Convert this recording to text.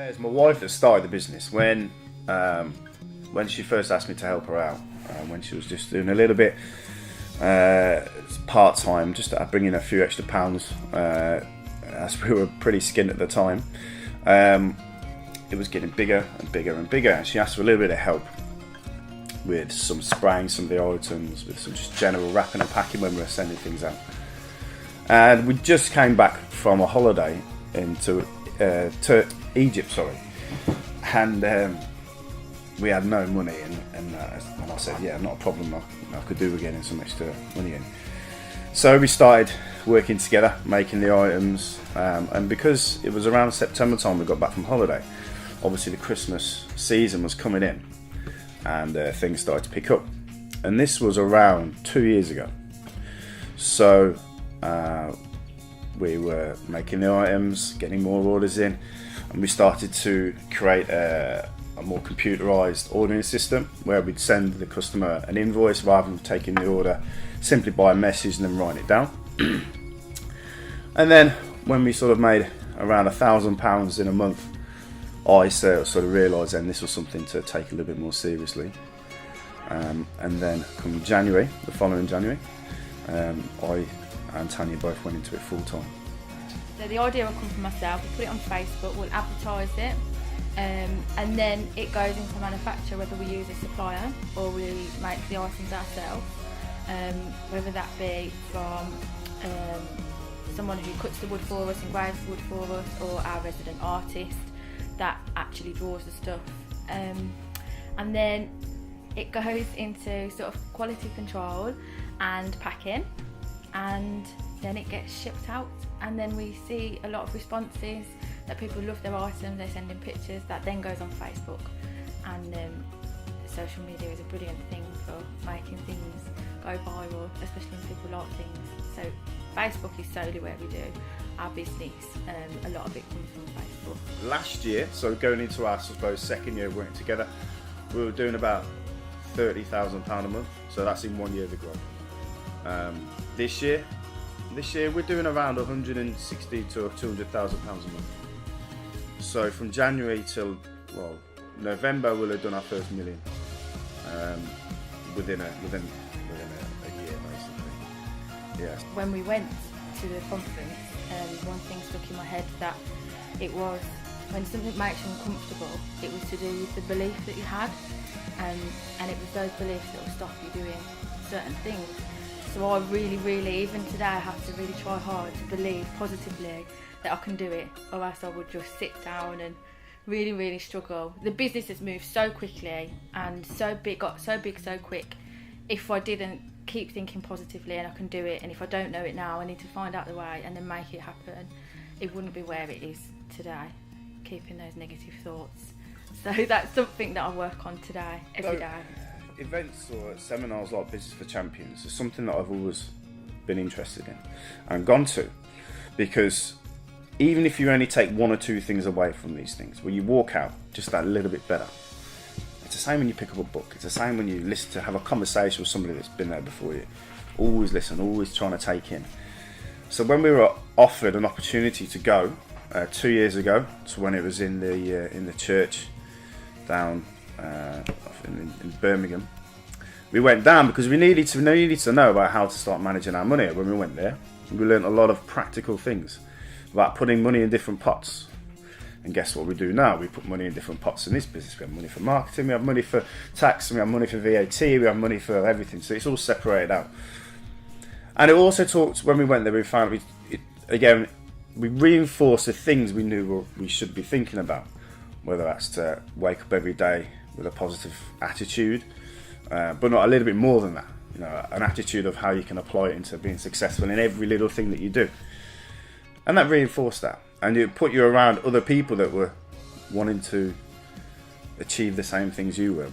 It's my wife that started the business when she first asked me to help her out, when she was just doing a little bit part-time, just to bring in a few extra pounds, as we were pretty skint at the time. It was getting bigger and bigger and bigger, and she asked for a little bit of help with some spraying some of the items, with some just general wrapping and packing when we were sending things out. And we just came back from a holiday into Egypt, and we had no money, and I said, yeah, not a problem, I could do with getting some extra money in. So we started working together, making the items, and because it was around September time we got back from holiday, obviously the Christmas season was coming in, and things started to pick up. And this was around 2 years ago. So we were making the items, getting more orders in, and we started to create a more computerized ordering system where we'd send the customer an invoice rather than taking the order simply by a message and then writing it down. And then when we sort of made around £1,000 in a month, I sort of realised then this was something to take a little bit more seriously. And then come January, the following January, I and Tanya both went into it full time. So the idea will come from myself. We'll put it on Facebook, we'll advertise it, and then it goes into manufacture, whether we use a supplier or we make the items ourselves, whether that be from someone who cuts the wood for us, engraves the wood for us, or our resident artist that actually draws the stuff. And then it goes into sort of quality control and packing, and then it gets shipped out, and then we see a lot of responses that people love their items, they send in pictures, that then goes on Facebook. And social media is a brilliant thing for making things go viral, especially when people like things. So Facebook is solely where we do our business. A lot of it comes from Facebook. Last year, so going into our, I suppose, second year working together, we were doing about £30,000 a month. So that's in 1 year of the growth. This year we're doing around 160 to 200,000 pounds a month. So from January till November, we'll have done our first million within a year, basically. Yeah. When we went to the conference, one thing stuck in my head, that it was when something makes you uncomfortable, it was to do with the belief that you had, and it was those beliefs that will stop you doing certain things. So I really, even today, I have to really try hard to believe positively that I can do it, or else I would just sit down and really struggle. The business has moved so quickly and got so big so quick. If I didn't keep thinking positively and I can do it, and if I don't know it now, I need to find out the way and then make it happen, it wouldn't be where it is today, keeping those negative thoughts. So that's something that I work on today, every day. Events or seminars like Business for Champions is something that I've always been interested in and gone to, because even if you only take one or two things away from these things, when you walk out just that little bit better. It's the same when you pick up a book, it's the same when you listen to have a conversation with somebody that's been there before you. Always listen, always trying to take in. So when we were offered an opportunity to go 2 years ago, so when it was in the church down in Birmingham, we went down because we needed to know about how to start managing our money. When we went there, we learned a lot of practical things about putting money in different pots. And guess what we do now? We put money in different pots in this business. We have money for marketing, we have money for tax, we have money for VAT, we have money for everything. So it's all separated out. And it also talked, when we went there, we found we reinforced the things we knew we should be thinking about, whether that's to wake up every day with a positive attitude, but not a little bit more than that. You know, an attitude of how you can apply it into being successful in every little thing that you do. And that reinforced that. And it put you around other people that were wanting to achieve the same things you were.